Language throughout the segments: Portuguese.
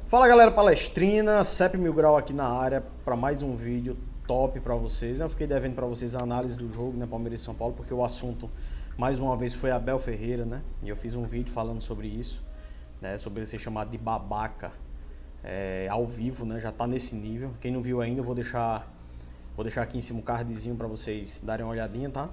Fala galera palestrina, CEP Mil Grau aqui na área para mais um vídeo top para vocês. Eu fiquei devendo para vocês a análise do jogo, né, Palmeiras e São Paulo, porque o assunto mais uma vez foi Abel Ferreira, né? E eu fiz um vídeo falando sobre isso, né, sobre ele ser chamado de babaca ao vivo, né? Já tá nesse nível. Quem não viu ainda, eu vou deixar aqui em cima um cardzinho para vocês darem uma olhadinha, tá?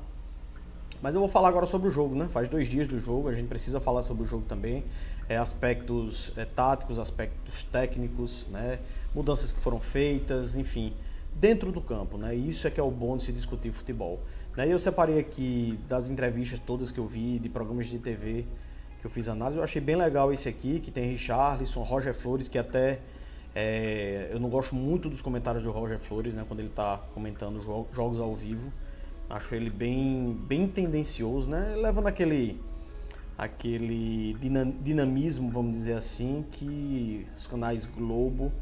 Mas eu vou falar agora sobre o jogo, né? Faz 2 dias do jogo, a gente precisa falar sobre o jogo também. Aspectos táticos, aspectos técnicos, né? Mudanças que foram feitas, enfim, dentro do campo, né? Isso é que é o bom de se discutir futebol. E eu separei aqui das entrevistas todas que eu vi, de programas de TV que eu fiz análise. Eu achei bem legal esse aqui, que tem Richarlison, Roger Flores, que até... eu não gosto muito dos comentários do Roger Flores, né? Quando ele está comentando jogos ao vivo. Acho ele bem tendencioso, né? Levando aquele dinamismo, vamos dizer assim, que os canais Globo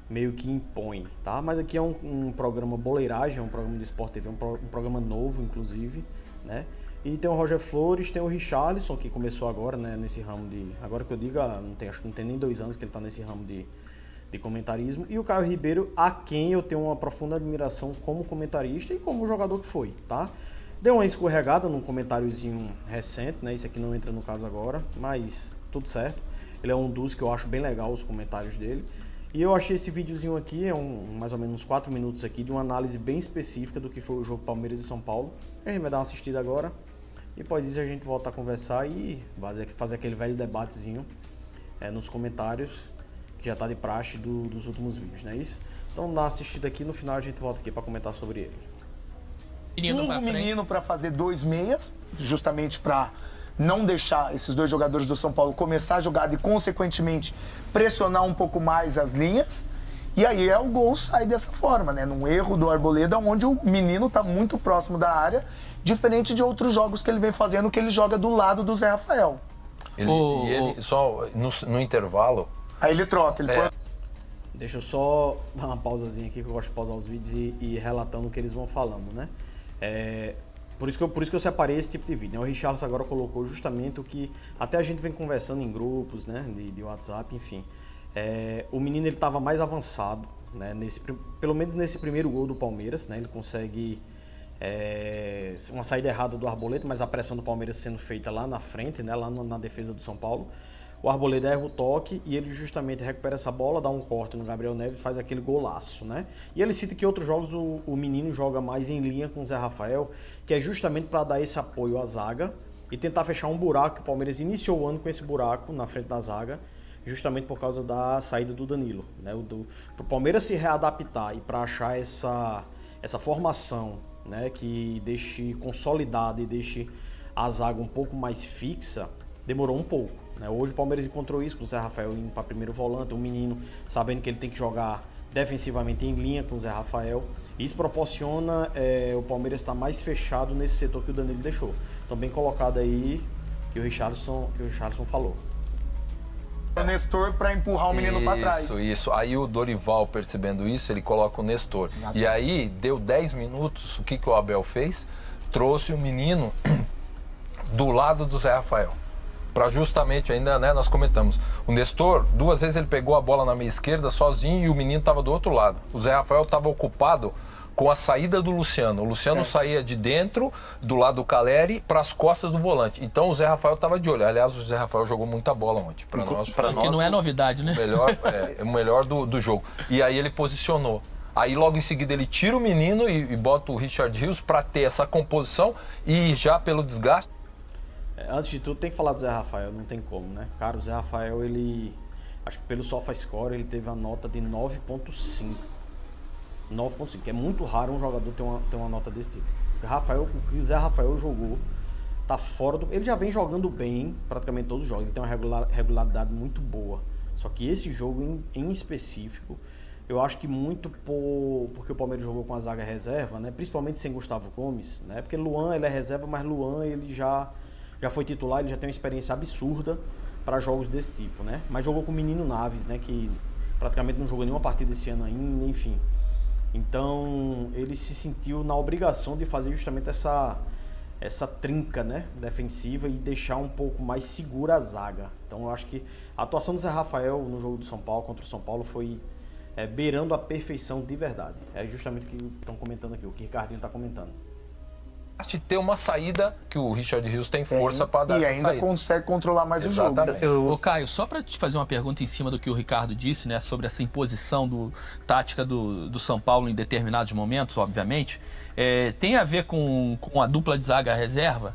meio que impõem, tá? Mas aqui é um programa boleiragem, é um programa do Sport TV, um programa novo, inclusive, né? E tem o Roger Flores, tem o Richarlison, que começou agora, né, nesse ramo de... Agora que eu digo, acho que não tem nem 2 anos que ele está nesse ramo de comentarismo, e o Caio Ribeiro, a quem eu tenho uma profunda admiração como comentarista e como jogador que foi, tá? Deu uma escorregada num comentáriozinho recente, né? Isso aqui não entra no caso agora, mas tudo certo. Ele é um dos que eu acho bem legal os comentários dele. E eu achei esse videozinho aqui, mais ou menos uns 4 minutos aqui, de uma análise bem específica do que foi o jogo Palmeiras e São Paulo. A gente vai dar uma assistida agora, e após isso a gente volta a conversar e fazer aquele velho debatezinho nos comentários, que já está de praxe dos últimos vídeos, não é isso? Então dá uma assistida aqui, no final a gente volta aqui para comentar sobre ele. Menino para fazer 2 meias, justamente para não deixar esses 2 jogadores do São Paulo começar a jogada e, consequentemente, pressionar um pouco mais as linhas. E aí o gol sai dessa forma, né? Num erro do Arboleda, onde o menino está muito próximo da área, diferente de outros jogos que ele vem fazendo, que ele joga do lado do Zé Rafael. Ele só no intervalo... Aí ele troca, põe... Deixa eu só dar uma pausazinha aqui, que eu gosto de pausar os vídeos e relatando o que eles vão falando, né? Por isso que eu separei esse tipo de vídeo, né? O Richarlison agora colocou justamente o que até a gente vem conversando em grupos, né? De WhatsApp, enfim. O menino, ele estava mais avançado, né? Pelo menos nesse primeiro gol do Palmeiras, né? Ele consegue uma saída errada do Arboleda, mas a pressão do Palmeiras sendo feita lá na frente, né? Lá na defesa do São Paulo. O Arboleda erra o toque e ele justamente recupera essa bola, dá um corte no Gabriel Neves e faz aquele golaço, né? E ele cita que em outros jogos o menino joga mais em linha com o Zé Rafael, que é justamente para dar esse apoio à zaga e tentar fechar um buraco, que o Palmeiras iniciou o ano com esse buraco na frente da zaga, justamente por causa da saída do Danilo, né? Para o Palmeiras se readaptar e para achar essa formação, né, que deixe consolidada e deixe a zaga um pouco mais fixa, demorou um pouco. Hoje o Palmeiras encontrou isso com o Zé Rafael indo para primeiro volante, um menino sabendo que ele tem que jogar defensivamente em linha com o Zé Rafael. Isso proporciona o Palmeiras estar mais fechado nesse setor que o Danilo deixou. Então bem colocado aí que o Richarlison falou. O Nestor para empurrar o menino para trás. Isso. Aí o Dorival, percebendo isso, ele coloca o Nestor. E aí, deu 10 minutos, o que o Abel fez? Trouxe o menino do lado do Zé Rafael. Para justamente, ainda, né, nós comentamos, o Nestor, 2 vezes ele pegou a bola na meia esquerda sozinho e o menino estava do outro lado. O Zé Rafael estava ocupado com a saída do Luciano. O Luciano saía de dentro, do lado do Caleri, para as costas do volante. Então o Zé Rafael estava de olho. Aliás, o Zé Rafael jogou muita bola ontem. Para nós, que não é novidade, né? O melhor do jogo. E aí ele posicionou. Aí logo em seguida ele tira o menino e bota o Richard Rios para ter essa composição e já pelo desgaste. Antes de tudo, tem que falar do Zé Rafael, não tem como, né? Cara, o Zé Rafael, acho que pelo SofaScore, ele teve a nota de 9.5. 9.5, que é muito raro um jogador ter uma nota desse tipo. O que o Zé Rafael jogou tá fora do... Ele já vem jogando bem praticamente todos os jogos, ele tem uma regularidade muito boa. Só que esse jogo em específico, eu acho que muito porque o Palmeiras jogou com a zaga reserva, né? Principalmente sem Gustavo Gomes, né? Porque Luan, ele é reserva, mas Luan, ele já foi titular, ele já tem uma experiência absurda para jogos desse tipo, né? Mas jogou com o menino Naves, né? Que praticamente não jogou nenhuma partida esse ano ainda, enfim. Então, ele se sentiu na obrigação de fazer justamente essa essa trinca, né, defensiva e deixar um pouco mais segura a zaga. Então eu acho que a atuação do Zé Rafael no jogo do São Paulo contra o São Paulo foi beirando a perfeição de verdade. É justamente o que estão comentando aqui, o que o Ricardinho está comentando. De ter uma saída que o Richard Rios tem força para dar e essa ainda saída. consegue controlar mais Exatamente. o jogo. Ô Caio, só para te fazer uma pergunta em cima do que o Ricardo disse, né, sobre essa imposição tática do São Paulo em determinados momentos, obviamente, tem a ver com a dupla de zaga reserva,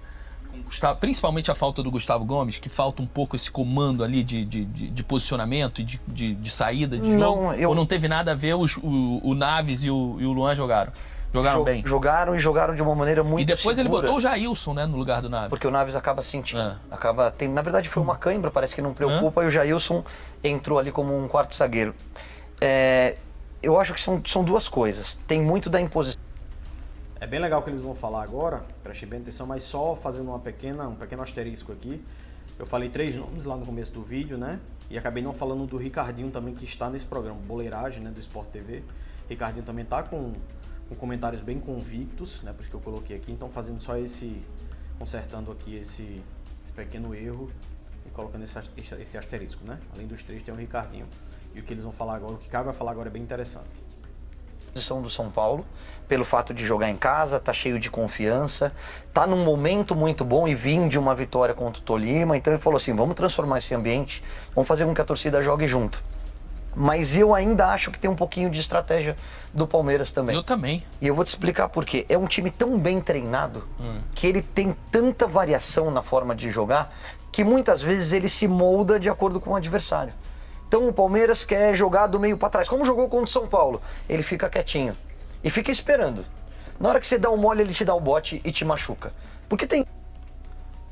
principalmente a falta do Gustavo Gomes, que falta um pouco esse comando ali de posicionamento e de saída de jogo? Ou não teve nada a ver, o Naves e o Luan jogaram? Jogaram bem. Jogaram de uma maneira muito segura. E depois ele botou o Jailson, né, no lugar do Naves. Porque o Naves acaba sentindo. Na verdade foi uma cãibra, parece que não preocupa, e o Jailson entrou ali como um quarto zagueiro. Eu acho que são duas coisas. Tem muito da imposição. É bem legal o que eles vão falar agora, preste bem atenção, mas só fazendo um pequeno asterisco aqui. Eu falei 3 nomes lá no começo do vídeo, né? E acabei não falando do Ricardinho também, que está nesse programa, Boleiragem, né, do Sport TV. Ricardinho também está com comentários bem convictos, né? Por isso que eu coloquei aqui. Então fazendo só consertando aqui esse pequeno erro e colocando esse asterisco, né? Além dos 3 tem o Ricardinho. E o que eles vão falar agora, o que o Caio vai falar agora é bem interessante. Posição do São Paulo, pelo fato de jogar em casa, tá cheio de confiança, tá num momento muito bom e vir de uma vitória contra o Tolima. Então ele falou assim, vamos transformar esse ambiente, vamos fazer com que a torcida jogue junto. Mas eu ainda acho que tem um pouquinho de estratégia do Palmeiras também. Eu também. E eu vou te explicar por quê. É um time tão bem treinado que ele tem tanta variação na forma de jogar que muitas vezes ele se molda de acordo com o adversário. Então o Palmeiras quer jogar do meio para trás. Como jogou contra o São Paulo? Ele fica quietinho e fica esperando. Na hora que você dá um mole, ele te dá o bote e te machuca. Porque tem...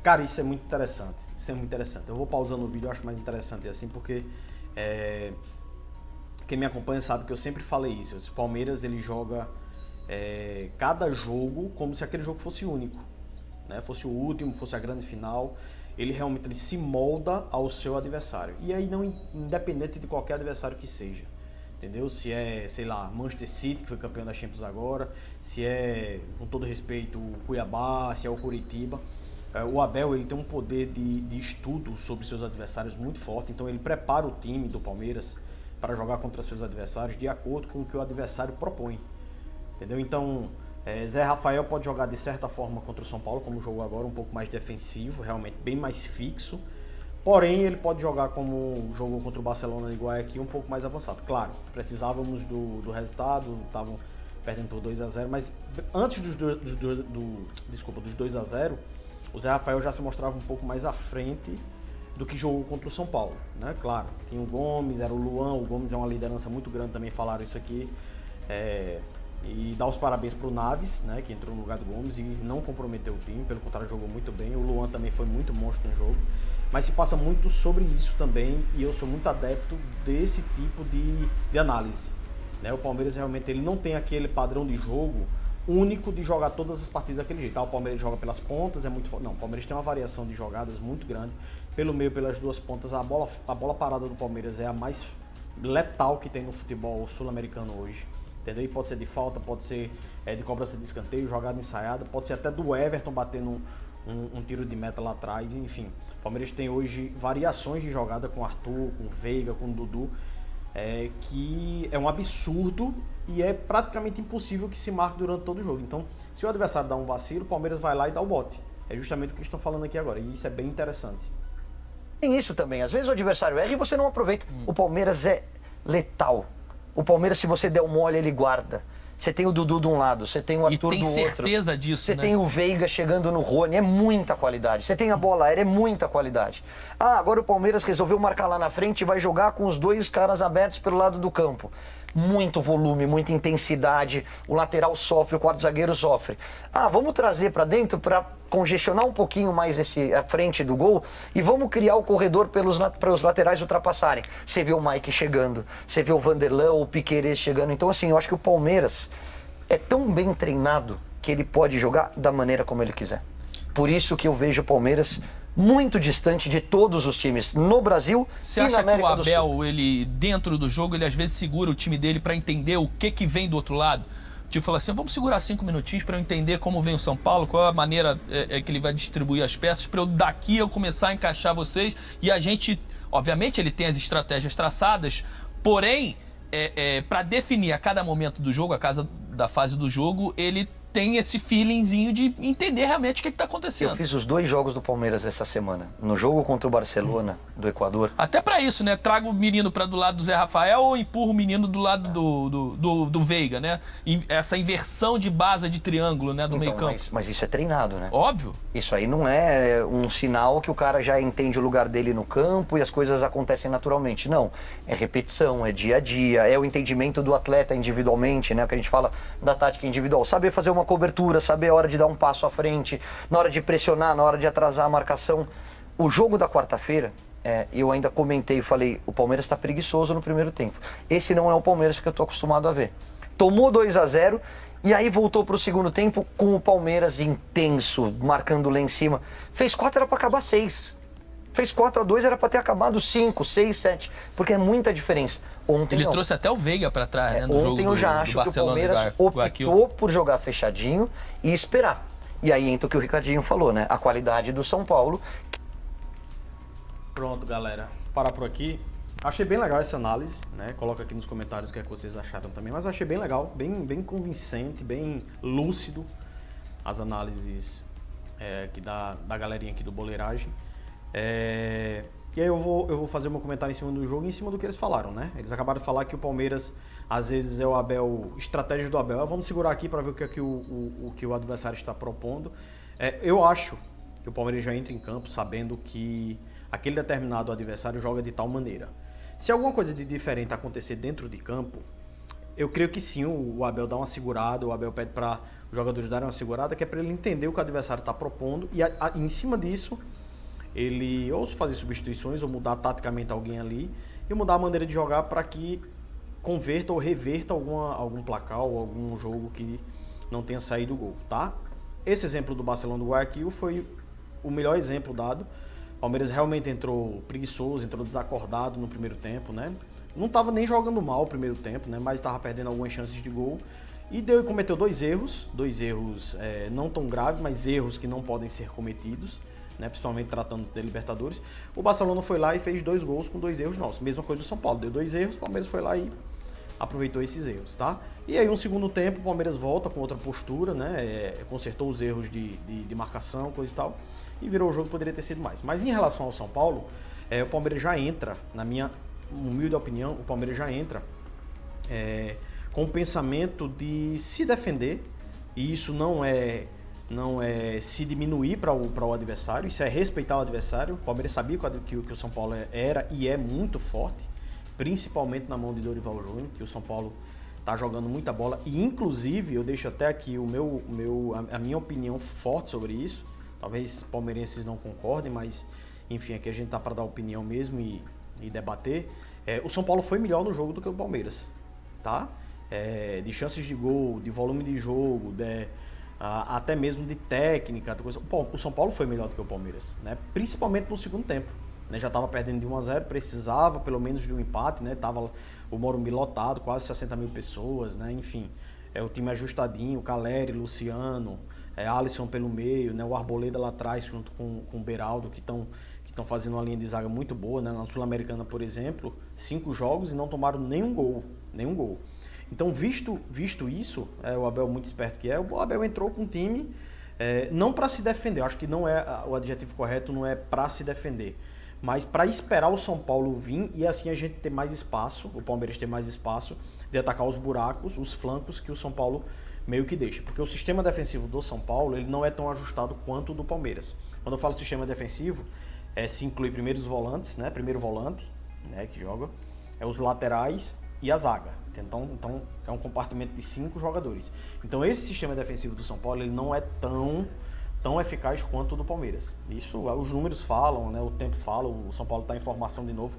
Cara, isso é muito interessante. Isso é muito interessante. Eu vou pausando o vídeo, eu acho mais interessante assim, porque... Quem me acompanha sabe que eu sempre falei isso. O Palmeiras ele joga cada jogo como se aquele jogo fosse único, né? Fosse o último, fosse a grande final. Ele realmente se molda ao seu adversário. E aí não independente de qualquer adversário que seja. Entendeu? Se é, sei lá, Manchester City, que foi campeão da Champions agora, se é, com todo respeito, o Cuiabá, se é o Coritiba. O Abel ele tem um poder de estudo sobre seus adversários muito forte. Então ele prepara o time do Palmeiras para jogar contra seus adversários de acordo com o que o adversário propõe, entendeu? Então, Zé Rafael pode jogar de certa forma contra o São Paulo, como jogou agora, um pouco mais defensivo, realmente bem mais fixo, porém ele pode jogar como jogou contra o Barcelona de Guayaquil, um pouco mais avançado. Claro, precisávamos do resultado, estavam perdendo por 2-0, mas antes dos 2-0, o Zé Rafael já se mostrava um pouco mais à frente do que jogou contra o São Paulo, né? Claro, tinha o Gomes, era o Luan, o Gomes é uma liderança muito grande, também falaram isso aqui. E dar os parabéns para o Naves, né, que entrou no lugar do Gomes e não comprometeu o time, pelo contrário, jogou muito bem. O Luan também foi muito monstro no jogo, mas se passa muito sobre isso também, e eu sou muito adepto desse tipo de análise, né? O Palmeiras realmente ele não tem aquele padrão de jogo único de jogar todas as partidas daquele jeito. O Palmeiras joga pelas pontas, é muito forte. Não, o Palmeiras tem uma variação de jogadas muito grande, pelo meio, pelas duas pontas. A bola parada do Palmeiras é a mais letal que tem no futebol sul-americano hoje. Entendeu? E pode ser de falta, pode ser de cobrança de escanteio, jogada ensaiada, pode ser até do Everton batendo um tiro de meta lá atrás, enfim. O Palmeiras tem hoje variações de jogada com o Arthur, com o Veiga, com o Dudu, que é um absurdo e é praticamente impossível que se marque durante todo o jogo. Então, se o adversário dá um vacilo, o Palmeiras vai lá e dá o bote. É justamente o que estão falando aqui agora, e isso é bem interessante. Tem isso também, às vezes o adversário erra e você não aproveita. O Palmeiras é letal. O Palmeiras, se você der um mole, ele guarda. Você tem o Dudu de um lado, você tem o Arthur do outro. E tem certeza disso, Você tem o Veiga chegando no Rony, é muita qualidade. Você tem a bola aérea, é muita qualidade. Agora o Palmeiras resolveu marcar lá na frente e vai jogar com os dois caras abertos pelo lado do campo. Muito volume, muita intensidade, o lateral sofre, o quarto zagueiro sofre. Vamos trazer para dentro para congestionar um pouquinho mais a frente do gol e vamos criar o corredor para os laterais ultrapassarem. Você vê o Mike chegando, você vê o Vanderlan ou o Piquerez chegando. Então assim, eu acho que o Palmeiras é tão bem treinado que ele pode jogar da maneira como ele quiser. Por isso que eu vejo o Palmeiras muito distante de todos os times no Brasil Você e na acha que o América do Sul. Abel, ele dentro do jogo, ele às vezes segura o time dele para entender o que vem do outro lado? Tipo, falou assim, vamos segurar 5 minutinhos para eu entender como vem o São Paulo, qual é a maneira que ele vai distribuir as peças, para eu daqui eu começar a encaixar vocês. E a gente, obviamente, ele tem as estratégias traçadas, porém, para definir a cada momento do jogo, da fase do jogo, ele tem esse feelingzinho de entender realmente o que está acontecendo. Eu fiz os 2 jogos do Palmeiras essa semana. No jogo contra o Barcelona, do Equador. Até para isso, né? Trago o menino para do lado do Zé Rafael ou empurro o menino do lado do Veiga, né? Essa inversão de base de triângulo, né? Do Então, meio campo. mas isso é treinado, né? Óbvio. Isso aí não é um sinal que o cara já entende o lugar dele no campo e as coisas acontecem naturalmente. Não. É repetição, é dia a dia, é o entendimento do atleta individualmente, né? O que a gente fala da tática individual. Saber fazer uma cobertura, saber a hora de dar um passo à frente, na hora de pressionar, na hora de atrasar a marcação. O jogo da quarta-feira, eu ainda comentei e falei, o Palmeiras está preguiçoso no primeiro tempo. Esse não é o Palmeiras que eu estou acostumado a ver. Tomou 2-0 e aí voltou para o segundo tempo com o Palmeiras intenso, marcando lá em cima. Fez 4, era para acabar 6. Fez 4-2, era para ter acabado 5, 6, 7. Porque é muita diferença. Ontem Ele não. trouxe até o Veiga para trás, né? No Ontem jogo eu já do acho que o Barcelona Palmeiras optou por jogar fechadinho e esperar. E aí entra o que o Ricardinho falou, né? A qualidade do São Paulo. Pronto, galera. Parar por aqui. Achei bem legal essa análise, né? Coloca aqui nos comentários o que é que vocês acharam também. Mas eu achei bem legal, bem convincente, bem lúcido as análises aqui da galerinha aqui do Boleiragem. E aí eu vou fazer o meu comentário em cima do jogo e em cima do que eles falaram, né? Eles acabaram de falar que o Palmeiras, às vezes, é o Abel, estratégia do Abel. Vamos segurar aqui para ver o que é que o adversário está propondo. Eu acho que o Palmeiras já entra em campo sabendo que aquele determinado adversário joga de tal maneira. Se alguma coisa de diferente acontecer dentro de campo, eu creio que sim, o Abel dá uma segurada, o Abel pede para os jogadores darem uma segurada, que é para ele entender o que o adversário está propondo e em cima disso ele ou fazer substituições ou mudar taticamente alguém ali e mudar a maneira de jogar para que converta ou reverta algum placar ou algum jogo que não tenha saído gol, tá? Esse exemplo do Barcelona do Guayaquil foi o melhor exemplo dado. O Palmeiras realmente entrou preguiçoso, entrou desacordado no primeiro tempo, né? Não estava nem jogando mal o primeiro tempo, né? Mas estava perdendo algumas chances de gol. E cometeu 2 erros não tão graves, mas erros que não podem ser cometidos, né? Principalmente tratando de Libertadores. O Barcelona foi lá e fez 2 gols com 2 erros nossos. Mesma coisa do São Paulo, deu 2 erros, o Palmeiras foi lá e aproveitou esses erros, tá? E aí, um segundo tempo, o Palmeiras volta com outra postura, né? Consertou os erros de marcação, coisa e tal, e virou o jogo que poderia ter sido mais. Mas em relação ao São Paulo, o Palmeiras já entra, na minha humilde opinião, o Palmeiras já entra com o pensamento de se defender, e isso não é se diminuir para o adversário, isso é respeitar o adversário. O Palmeiras sabia que o São Paulo era e é muito forte, principalmente na mão de Dorival Júnior, que o São Paulo está jogando muita bola, e inclusive eu deixo até aqui a minha opinião forte sobre isso. Talvez palmeirenses não concordem, mas enfim, aqui a gente tá para dar opinião mesmo e debater. O São Paulo foi melhor no jogo do que o Palmeiras, tá? De chances de gol, de volume de jogo, até mesmo de técnica, o São Paulo foi melhor do que o Palmeiras, né? Principalmente no segundo tempo, né? Já estava perdendo de 1-0, precisava pelo menos de um empate, né? Tava o Morumbi lotado, quase 60 mil pessoas, né? Enfim, o time ajustadinho, Caleri, Luciano, Alisson pelo meio, né? O Arboleda lá atrás junto com o Beraldo, que estão fazendo uma linha de zaga muito boa, né? Na Sul-Americana, por exemplo, 5 jogos e não tomaram nenhum gol. Então, visto isso, o Abel muito esperto que o Abel entrou com um time não para se defender. Eu acho que não é o adjetivo correto, não é para se defender, mas para esperar o São Paulo vir e assim a gente ter mais espaço, o Palmeiras ter mais espaço de atacar os buracos, os flancos que o São Paulo meio que deixa. Porque o sistema defensivo do São Paulo ele não é tão ajustado quanto o do Palmeiras. Quando eu falo sistema defensivo, se inclui primeiro os volantes, né? Primeiro volante, né, que joga, os laterais e a zaga. Então é um compartimento de 5 jogadores. Então esse sistema defensivo do São Paulo ele não é tão eficaz quanto o do Palmeiras. Isso os números falam, né? O tempo fala. O São Paulo está em formação de novo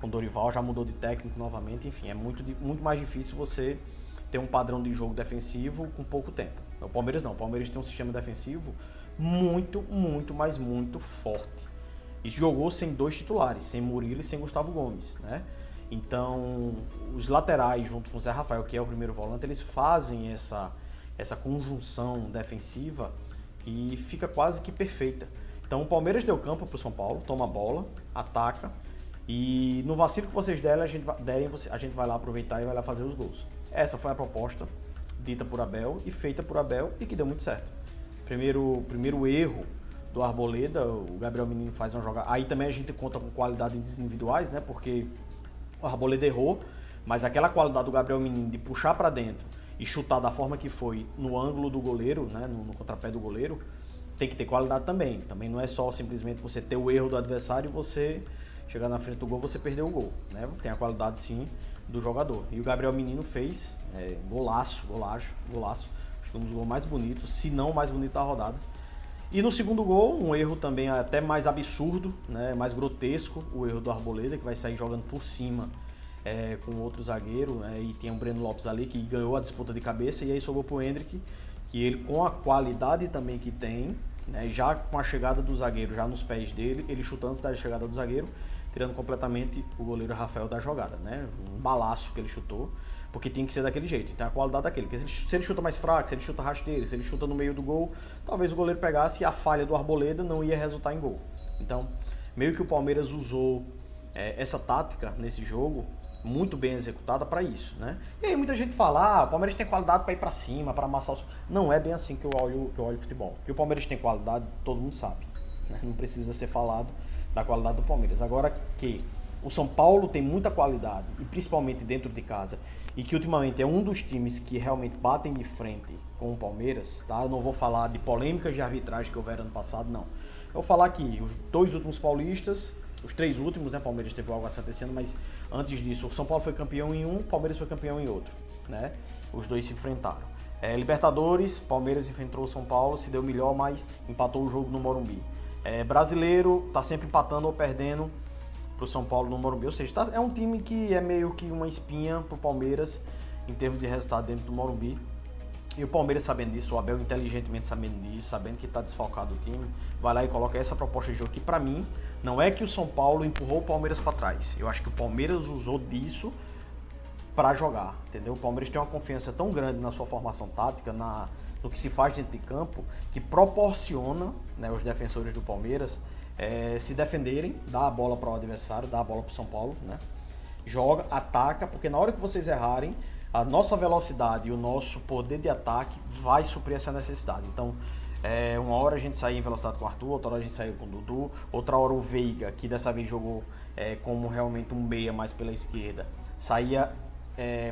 com Dorival, já mudou de técnico novamente. Enfim, é muito mais difícil você ter um padrão de jogo defensivo com pouco tempo. O Palmeiras não. O Palmeiras tem um sistema defensivo muito forte. E jogou sem 2 titulares, sem Murilo e sem Gustavo Gomes, né? Então, os laterais, junto com o Zé Rafael, que é o primeiro volante, eles fazem essa conjunção defensiva que fica quase que perfeita. Então, o Palmeiras deu campo para o São Paulo, toma a bola, ataca, e no vacilo que vocês derem, a gente vai lá aproveitar e vai lá fazer os gols. Essa foi a proposta dita por Abel e feita por Abel e que deu muito certo. Primeiro erro do Arboleda, o Gabriel Menino faz uma jogada. Aí também a gente conta com qualidades individuais, né? Porque o Arboleda errou, mas aquela qualidade do Gabriel Menino de puxar para dentro e chutar da forma que foi no ângulo do goleiro, né? No contrapé do goleiro, tem que ter qualidade também. Também não é só simplesmente você ter o erro do adversário e você chegar na frente do gol, você perder o gol, né? Tem a qualidade sim do jogador. E o Gabriel Menino fez golaço. Acho que um dos gols mais bonitos, se não o mais bonito da rodada. E no segundo gol, um erro também até mais absurdo, né, mais grotesco, o erro do Arboleda, que vai sair jogando por cima com outro zagueiro, né, e tem o Breno Lopes ali que ganhou a disputa de cabeça, e aí sobrou pro Endrick, que ele com a qualidade também que tem, né, já com a chegada do zagueiro, já nos pés dele, ele chutando antes da chegada do zagueiro, tirando completamente o goleiro Rafael da jogada, né, um balaço que ele chutou, porque tinha que ser daquele jeito, então a qualidade daquele. Porque se ele chuta mais fraco, se ele chuta rasteiro, se ele chuta no meio do gol, talvez o goleiro pegasse e a falha do Arboleda não ia resultar em gol. Então, meio que o Palmeiras usou essa tática nesse jogo, muito bem executada para isso, né? E aí muita gente fala, o Palmeiras tem qualidade para ir para cima, para amassar os... Não é bem assim que eu olho futebol. Que o Palmeiras tem qualidade, todo mundo sabe, né? Não precisa ser falado da qualidade do Palmeiras. Agora que o São Paulo tem muita qualidade, e principalmente dentro de casa, e que ultimamente é um dos times que realmente batem de frente com o Palmeiras, tá? Eu não vou falar de polêmicas de arbitragem que houveram ano passado, não. Eu vou falar que os 2 últimos paulistas, os 3 últimos, né? Palmeiras teve algo assim esse ano, mas antes disso, o São Paulo foi campeão em um, o Palmeiras foi campeão em outro, né? Os dois se enfrentaram. Libertadores, Palmeiras enfrentou o São Paulo, se deu melhor, mas empatou o jogo no Morumbi. Brasileiro, tá sempre empatando ou perdendo pro São Paulo no Morumbi, ou seja, é um time que é meio que uma espinha pro Palmeiras em termos de resultado dentro do Morumbi. E o Palmeiras sabendo disso, o Abel inteligentemente sabendo disso, sabendo que está desfalcado o time, vai lá e coloca essa proposta de jogo que para mim não é que o São Paulo empurrou o Palmeiras para trás. Eu acho que o Palmeiras usou disso para jogar, entendeu? O Palmeiras tem uma confiança tão grande na sua formação tática, no que se faz dentro de campo, que proporciona, né, os defensores do Palmeiras se defenderem, dá a bola para o adversário, dá a bola para o São Paulo, né? Joga, ataca, porque na hora que vocês errarem, a nossa velocidade e o nosso poder de ataque vai suprir essa necessidade. Então, uma hora a gente saiu em velocidade com o Arthur, outra hora a gente saiu com o Dudu, outra hora o Veiga, que dessa vez jogou como realmente um meia mais pela esquerda, saía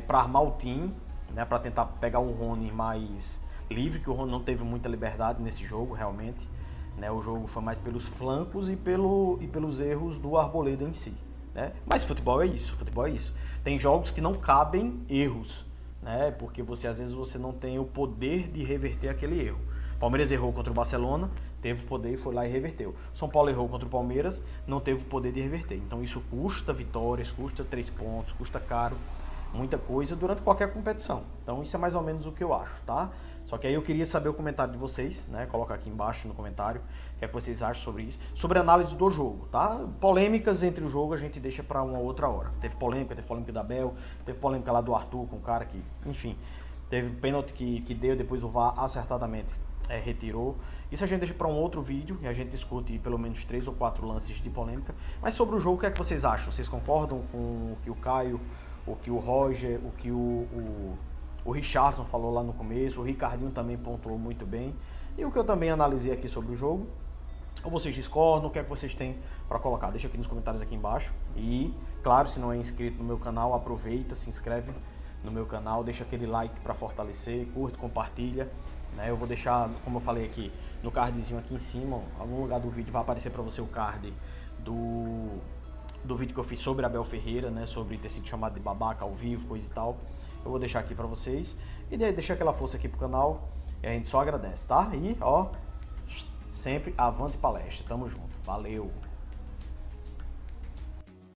para armar o time, né, para tentar pegar o Rony mais livre, que o Rony não teve muita liberdade nesse jogo, realmente. Né, o jogo foi mais pelos flancos e pelos erros do Arboleda em si, né? Mas futebol é isso. Tem jogos que não cabem erros, né? Porque às vezes você não tem o poder de reverter aquele erro. Palmeiras errou contra o Barcelona, teve o poder e foi lá e reverteu. São Paulo errou contra o Palmeiras, não teve o poder de reverter. Então isso custa vitórias, custa 3 pontos, custa caro, muita coisa durante qualquer competição. Então isso é mais ou menos o que eu acho, tá? Só que aí eu queria saber o comentário de vocês, né? Coloca aqui embaixo no comentário o que é que vocês acham sobre isso. Sobre a análise do jogo, tá? Polêmicas entre o jogo a gente deixa para uma outra hora. Teve polêmica da Abel, teve polêmica lá do Arthur com o cara que, enfim, teve pênalti que deu, depois o VAR acertadamente retirou. Isso a gente deixa para um outro vídeo e a gente discute pelo menos 3 ou 4 lances de polêmica. Mas sobre o jogo, o que é que vocês acham? Vocês concordam com o que o Caio, o que o Roger, o que o Richardson falou lá no começo, o Ricardinho também pontuou muito bem, e o que eu também analisei aqui sobre o jogo? Ou vocês discordam? O que é que vocês têm para colocar? Deixa aqui nos comentários aqui embaixo. E, claro, se não é inscrito no meu canal, aproveita, se inscreve no meu canal, deixa aquele like para fortalecer, curte, compartilha, né? Eu vou deixar, como eu falei aqui, no cardzinho aqui em cima, em algum lugar do vídeo vai aparecer para você o card do vídeo que eu fiz sobre Abel Ferreira, né? Sobre ter sido chamado de babaca ao vivo, coisa e tal. Eu vou deixar aqui pra vocês. E deixa aquela força aqui pro canal. E a gente só agradece, tá? E, ó, sempre avante palestra. Tamo junto. Valeu!